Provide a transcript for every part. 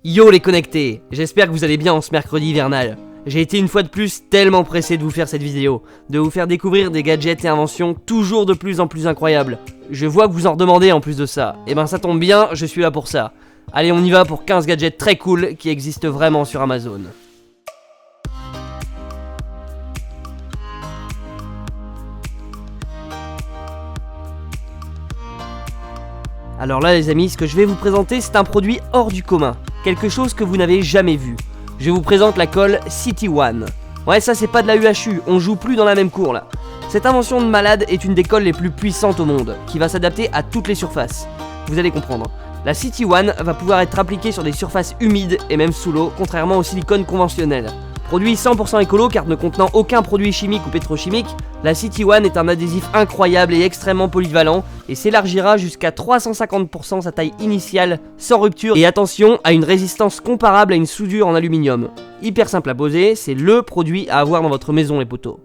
Yo les connectés, j'espère que vous allez bien en ce mercredi hivernal. J'ai été une fois de plus tellement pressé de vous faire cette vidéo, de vous faire découvrir des gadgets et inventions toujours de plus en plus incroyables. Je vois que vous en redemandez en plus de ça, et ben ça tombe bien, je suis là pour ça. Allez, on y va pour 15 gadgets très cool qui existent vraiment sur Amazon. Alors là les amis, ce que je vais vous présenter c'est un produit hors du commun, quelque chose que vous n'avez jamais vu. Je vous présente la colle City One. Ouais, ça c'est pas de la UHU, on joue plus dans la même cour là. Cette invention de malade est une des colles les plus puissantes au monde, qui va s'adapter à toutes les surfaces. Vous allez comprendre. La City One va pouvoir être appliquée sur des surfaces humides et même sous l'eau, contrairement au silicone conventionnel. Produit 100% écolo car ne contenant aucun produit chimique ou pétrochimique, la City One est un adhésif incroyable et extrêmement polyvalent et s'élargira jusqu'à 350% sa taille initiale sans rupture et attention à une résistance comparable à une soudure en aluminium. Hyper simple à poser, c'est LE produit à avoir dans votre maison les potos.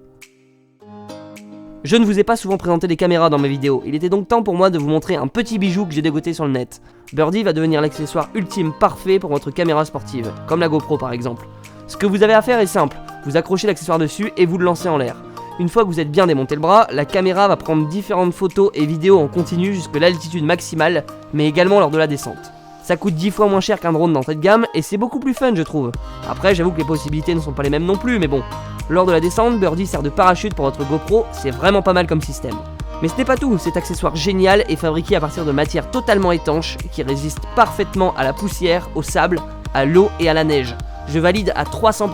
Je ne vous ai pas souvent présenté les caméras dans mes vidéos, il était donc temps pour moi de vous montrer un petit bijou que j'ai dégoté sur le net. Birdie va devenir l'accessoire ultime parfait pour votre caméra sportive, comme la GoPro par exemple. Ce que vous avez à faire est simple, vous accrochez l'accessoire dessus et vous le lancez en l'air. Une fois que vous êtes bien démonté le bras, la caméra va prendre différentes photos et vidéos en continu jusqu'à l'altitude maximale, mais également lors de la descente. Ça coûte 10 fois moins cher qu'un drone d'entrée de gamme et c'est beaucoup plus fun je trouve. Après j'avoue que les possibilités ne sont pas les mêmes non plus, mais bon. Lors de la descente, Birdie sert de parachute pour votre GoPro, c'est vraiment pas mal comme système. Mais ce n'est pas tout, cet accessoire génial est fabriqué à partir de matières totalement étanches qui résistent parfaitement à la poussière, au sable, à l'eau et à la neige. Je valide à 300%.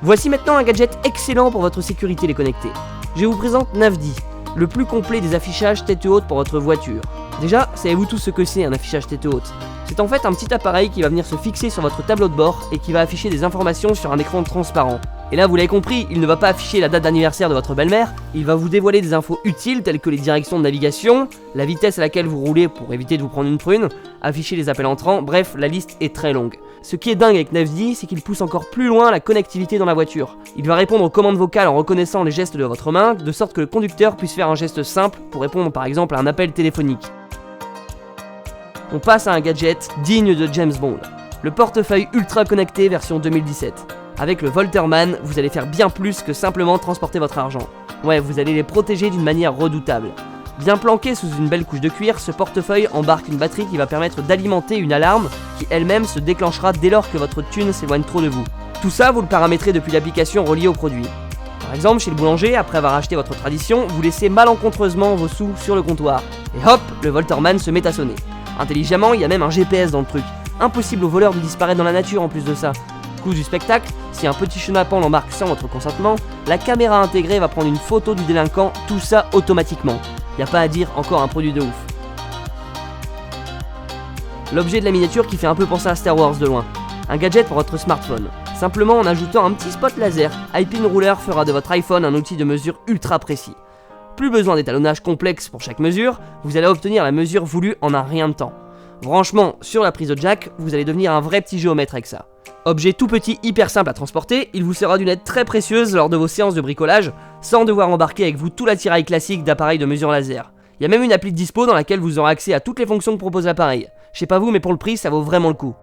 Voici maintenant un gadget excellent pour votre sécurité les connectés. Je vous présente Navdi, le plus complet des affichages tête haute pour votre voiture. Déjà, savez-vous tous ce que c'est un affichage tête haute? C'est en fait un petit appareil qui va venir se fixer sur votre tableau de bord et qui va afficher des informations sur un écran transparent. Et là vous l'avez compris, il ne va pas afficher la date d'anniversaire de votre belle-mère, il va vous dévoiler des infos utiles telles que les directions de navigation, la vitesse à laquelle vous roulez pour éviter de vous prendre une prune, afficher les appels entrants, bref la liste est très longue. Ce qui est dingue avec Navdi, c'est qu'il pousse encore plus loin la connectivité dans la voiture. Il va répondre aux commandes vocales en reconnaissant les gestes de votre main, de sorte que le conducteur puisse faire un geste simple pour répondre par exemple à un appel téléphonique. On passe à un gadget digne de James Bond, le portefeuille ultra connecté version 2017. Avec le Volterman, vous allez faire bien plus que simplement transporter votre argent. Ouais, vous allez les protéger d'une manière redoutable. Bien planqué sous une belle couche de cuir, ce portefeuille embarque une batterie qui va permettre d'alimenter une alarme qui elle-même se déclenchera dès lors que votre thune s'éloigne trop de vous. Tout ça, vous le paramétrez depuis l'application reliée au produit. Par exemple, chez le boulanger, après avoir acheté votre tradition, vous laissez malencontreusement vos sous sur le comptoir. Et hop, le Volterman se met à sonner. Intelligemment, il y a même un GPS dans le truc. Impossible au voleur de disparaître dans la nature en plus de ça. Coup du spectacle, si un petit chenapan l'embarque sans votre consentement, la caméra intégrée va prendre une photo du délinquant, tout ça automatiquement. Y a pas à dire, encore un produit de ouf. L'objet de la miniature qui fait un peu penser à Star Wars de loin. Un gadget pour votre smartphone. Simplement en ajoutant un petit spot laser, iPin Ruler fera de votre iPhone un outil de mesure ultra précis. Plus besoin d'étalonnage complexe pour chaque mesure, vous allez obtenir la mesure voulue en un rien de temps. Franchement, sur la prise de jack, vous allez devenir un vrai petit géomètre avec ça. Objet tout petit, hyper simple à transporter, il vous sera d'une aide très précieuse lors de vos séances de bricolage, sans devoir embarquer avec vous tout l'attirail classique d'appareils de mesure laser. Il y a même une appli de dispo dans laquelle vous aurez accès à toutes les fonctions que propose l'appareil. Je sais pas vous, mais pour le prix, ça vaut vraiment le coup.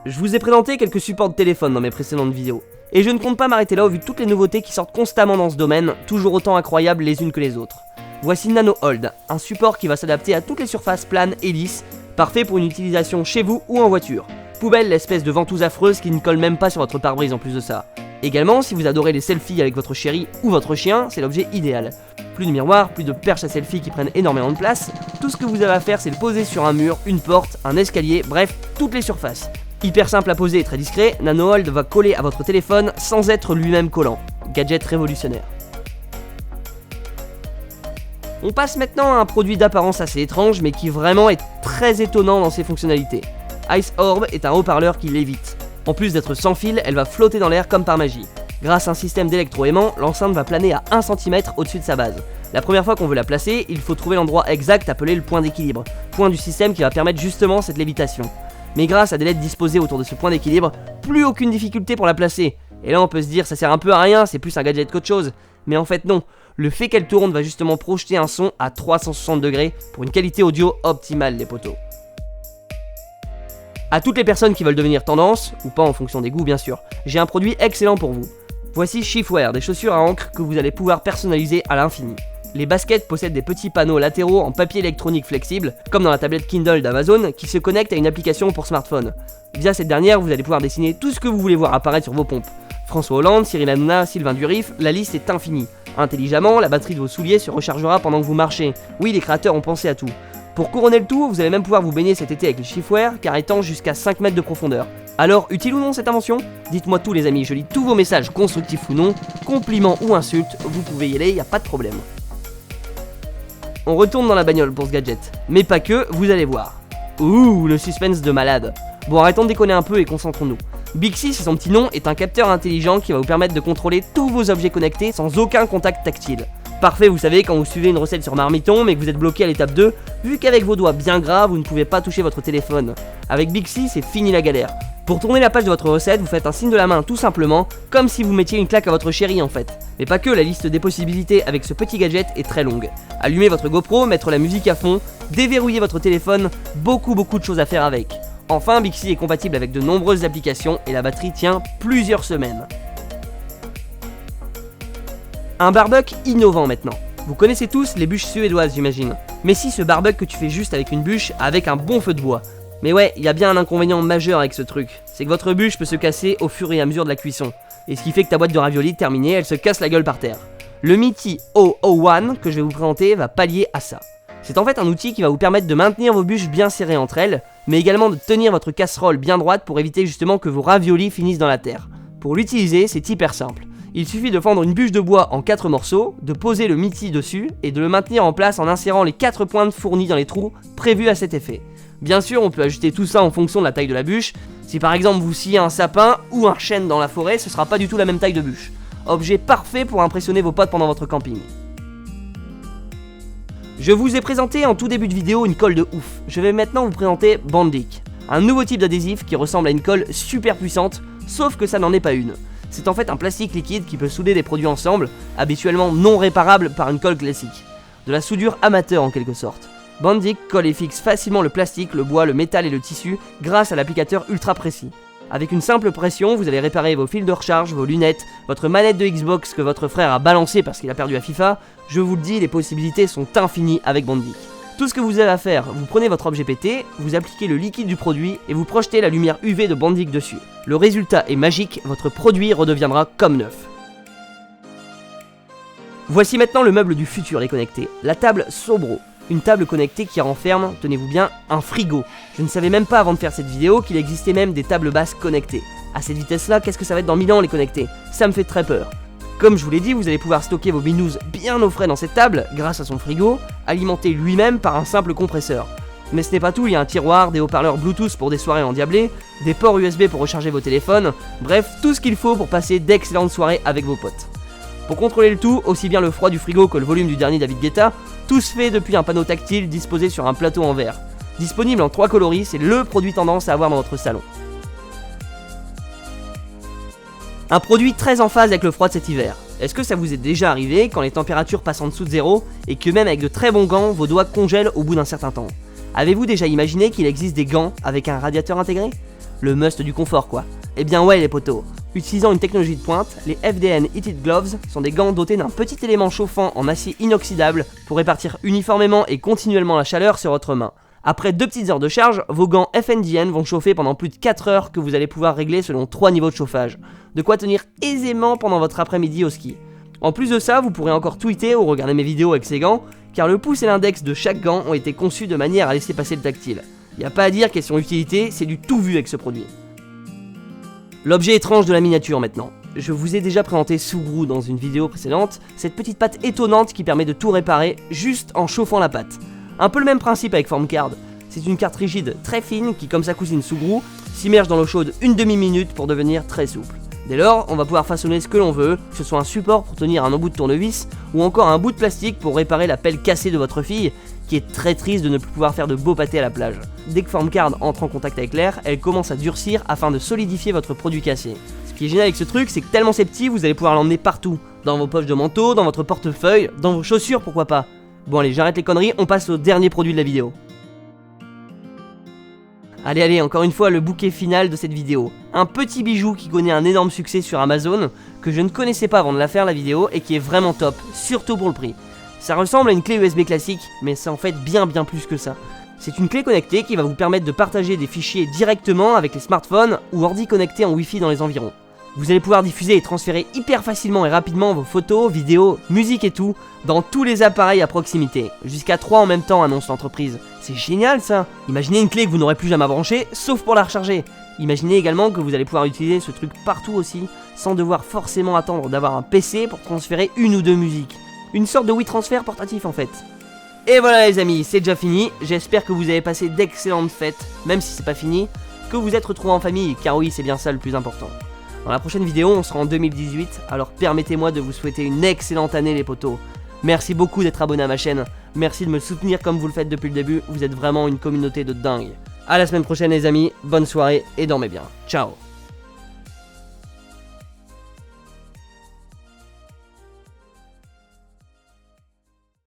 Je vous ai présenté quelques supports de téléphone dans mes précédentes vidéos. Et je ne compte pas m'arrêter là au vu de toutes les nouveautés qui sortent constamment dans ce domaine, toujours autant incroyables les unes que les autres. Voici Nano Hold, un support qui va s'adapter à toutes les surfaces planes et lisses, parfait pour une utilisation chez vous ou en voiture. Poubelle l'espèce de ventouse affreuse qui ne colle même pas sur votre pare-brise en plus de ça. Également, si vous adorez les selfies avec votre chérie ou votre chien, c'est l'objet idéal. Plus de miroir, plus de perches à selfie qui prennent énormément de place, tout ce que vous avez à faire c'est le poser sur un mur, une porte, un escalier, bref, toutes les surfaces. Hyper simple à poser et très discret, Nano Hold va coller à votre téléphone sans être lui-même collant. Gadget révolutionnaire. On passe maintenant à un produit d'apparence assez étrange mais qui vraiment est très étonnant dans ses fonctionnalités. Ice Orb est un haut-parleur qui lévite. En plus d'être sans fil, elle va flotter dans l'air comme par magie. Grâce à un système d'électroaimant, l'enceinte va planer à 1 cm au-dessus de sa base. La première fois qu'on veut la placer, il faut trouver l'endroit exact appelé le point d'équilibre, point du système qui va permettre justement cette lévitation. Mais grâce à des LED disposées autour de ce point d'équilibre, plus aucune difficulté pour la placer. Et là on peut se dire ça sert un peu à rien, c'est plus un gadget qu'autre chose. Mais en fait non, le fait qu'elle tourne va justement projeter un son à 360 degrés pour une qualité audio optimale les potos. À toutes les personnes qui veulent devenir tendance, ou pas en fonction des goûts bien sûr, j'ai un produit excellent pour vous. Voici Shiftwear, des chaussures à encre que vous allez pouvoir personnaliser à l'infini. Les baskets possèdent des petits panneaux latéraux en papier électronique flexible, comme dans la tablette Kindle d'Amazon, qui se connecte à une application pour smartphone. Via cette dernière, vous allez pouvoir dessiner tout ce que vous voulez voir apparaître sur vos pompes. François Hollande, Cyril Hanouna, Sylvain Durif, la liste est infinie. Intelligemment, la batterie de vos souliers se rechargera pendant que vous marchez. Oui, les créateurs ont pensé à tout. Pour couronner le tout, vous allez même pouvoir vous baigner cet été avec le Shiftwear, car étant jusqu'à 5 mètres de profondeur. Alors, utile ou non cette invention? Dites-moi tout les amis, je lis tous vos messages, constructifs ou non, compliments ou insultes, vous pouvez y aller, y a pas de problème. On retourne dans la bagnole pour ce gadget, mais pas que, vous allez voir. Ouh, le suspense de malade. Bon, arrêtons de déconner un peu et concentrons-nous. Bixi, c'est son petit nom, est un capteur intelligent qui va vous permettre de contrôler tous vos objets connectés sans aucun contact tactile. Parfait, vous savez, quand vous suivez une recette sur Marmiton mais que vous êtes bloqué à l'étape 2, vu qu'avec vos doigts bien gras, vous ne pouvez pas toucher votre téléphone. Avec Bixi, c'est fini la galère. Pour tourner la page de votre recette, vous faites un signe de la main tout simplement, comme si vous mettiez une claque à votre chérie en fait. Mais pas que, la liste des possibilités avec ce petit gadget est très longue. Allumer votre GoPro, mettre la musique à fond, déverrouiller votre téléphone, beaucoup de choses à faire avec. Enfin, Bixi est compatible avec de nombreuses applications et la batterie tient plusieurs semaines. Un barbecue innovant maintenant. Vous connaissez tous les bûches suédoises j'imagine. Mais si ce barbecue que tu fais juste avec une bûche, avec un bon feu de bois. Mais ouais, il y a bien un inconvénient majeur avec ce truc. C'est que votre bûche peut se casser au fur et à mesure de la cuisson. Et ce qui fait que ta boîte de raviolis terminée, elle se casse la gueule par terre. Le Miti O01 que je vais vous présenter va pallier à ça. C'est en fait un outil qui va vous permettre de maintenir vos bûches bien serrées entre elles, mais également de tenir votre casserole bien droite pour éviter justement que vos raviolis finissent dans la terre. Pour l'utiliser, c'est hyper simple. Il suffit de fendre une bûche de bois en 4 morceaux, de poser le Miti dessus et de le maintenir en place en insérant les 4 pointes fournies dans les trous prévus à cet effet. Bien sûr, on peut ajuster tout ça en fonction de la taille de la bûche. Si par exemple vous sciez un sapin ou un chêne dans la forêt, ce sera pas du tout la même taille de bûche. Objet parfait pour impressionner vos potes pendant votre camping. Je vous ai présenté en tout début de vidéo une colle de ouf. Je vais maintenant vous présenter Bandik, un nouveau type d'adhésif qui ressemble à une colle super puissante, sauf que ça n'en est pas une. C'est en fait un plastique liquide qui peut souder des produits ensemble, habituellement non réparables par une colle classique. De la soudure amateur en quelque sorte. Bandik colle et fixe facilement le plastique, le bois, le métal et le tissu grâce à l'applicateur ultra précis. Avec une simple pression, vous allez réparer vos fils de recharge, vos lunettes, votre manette de Xbox que votre frère a balancé parce qu'il a perdu à FIFA. Je vous le dis, les possibilités sont infinies avec Bandik. Tout ce que vous avez à faire, vous prenez votre objet pété, vous appliquez le liquide du produit et vous projetez la lumière UV de Bandik dessus. Le résultat est magique, votre produit redeviendra comme neuf. Voici maintenant le meuble du futur les connectés, la table Sobro. Une table connectée qui renferme, tenez-vous bien, un frigo. Je ne savais même pas avant de faire cette vidéo qu'il existait même des tables basses connectées. À cette vitesse-là, qu'est-ce que ça va être dans 1000 ans les connectés? Ça me fait très peur. Comme je vous l'ai dit, vous allez pouvoir stocker vos binous bien au frais dans cette table, grâce à son frigo, alimenté lui-même par un simple compresseur. Mais ce n'est pas tout, il y a un tiroir, des haut-parleurs Bluetooth pour des soirées endiablées, des ports USB pour recharger vos téléphones, bref, tout ce qu'il faut pour passer d'excellentes soirées avec vos potes. Pour contrôler le tout, aussi bien le froid du frigo que le volume du dernier David Guetta, tout se fait depuis un panneau tactile disposé sur un plateau en verre. Disponible en 3 coloris, c'est le produit tendance à avoir dans votre salon. Un produit très en phase avec le froid de cet hiver. Est-ce que ça vous est déjà arrivé quand les températures passent en dessous de zéro et que même avec de très bons gants, vos doigts congèlent au bout d'un certain temps? Avez-vous déjà imaginé qu'il existe des gants avec un radiateur intégré? Le must du confort quoi. Eh bien ouais les potos. Utilisant une technologie de pointe, les FDN Heated Gloves sont des gants dotés d'un petit élément chauffant en acier inoxydable pour répartir uniformément et continuellement la chaleur sur votre main. Après 2 petites heures de charge, vos gants FNDN vont chauffer pendant plus de 4 heures que vous allez pouvoir régler selon 3 niveaux de chauffage. De quoi tenir aisément pendant votre après-midi au ski. En plus de ça, vous pourrez encore tweeter ou regarder mes vidéos avec ces gants, car le pouce et l'index de chaque gant ont été conçus de manière à laisser passer le tactile. Y a pas à dire question utilité, c'est du tout vu avec ce produit. L'objet étrange de la miniature maintenant. Je vous ai déjà présenté Sugru dans une vidéo précédente, cette petite patte étonnante qui permet de tout réparer juste en chauffant la patte. Un peu le même principe avec Formcard. C'est une carte rigide très fine qui, comme sa cousine Sugru, s'immerge dans l'eau chaude une demi-minute pour devenir très souple. Dès lors, on va pouvoir façonner ce que l'on veut, que ce soit un support pour tenir un embout de tournevis ou encore un bout de plastique pour réparer la pelle cassée de votre fille, qui est très triste de ne plus pouvoir faire de beaux pâtés à la plage. Dès que Formcard entre en contact avec l'air, elle commence à durcir afin de solidifier votre produit cassé. Ce qui est génial avec ce truc, c'est que tellement c'est petit, vous allez pouvoir l'emmener partout. Dans vos poches de manteau, dans votre portefeuille, dans vos chaussures, pourquoi pas. Bon allez, j'arrête les conneries, on passe au dernier produit de la vidéo. Allez, encore une fois, le bouquet final de cette vidéo. Un petit bijou qui connaît un énorme succès sur Amazon, que je ne connaissais pas avant de la faire la vidéo, et qui est vraiment top, surtout pour le prix. Ça ressemble à une clé USB classique, mais c'est en fait bien plus que ça. C'est une clé connectée qui va vous permettre de partager des fichiers directement avec les smartphones ou ordi connectés en Wi-Fi dans les environs. Vous allez pouvoir diffuser et transférer hyper facilement et rapidement vos photos, vidéos, musique et tout dans tous les appareils à proximité. Jusqu'à 3 en même temps, annonce l'entreprise. C'est génial ça! Imaginez une clé que vous n'aurez plus jamais à brancher, sauf pour la recharger. Imaginez également que vous allez pouvoir utiliser ce truc partout aussi, sans devoir forcément attendre d'avoir un PC pour transférer une ou deux musiques. Une sorte de WeTransfer portatif en fait. Et voilà les amis, c'est déjà fini. J'espère que vous avez passé d'excellentes fêtes, même si c'est pas fini, que vous êtes retrouvés en famille, car oui, c'est bien ça le plus important. Dans la prochaine vidéo, on sera en 2018, alors permettez-moi de vous souhaiter une excellente année les potos. Merci beaucoup d'être abonné à ma chaîne, merci de me soutenir comme vous le faites depuis le début, vous êtes vraiment une communauté de dingue. À la semaine prochaine les amis, bonne soirée et dormez bien. Ciao.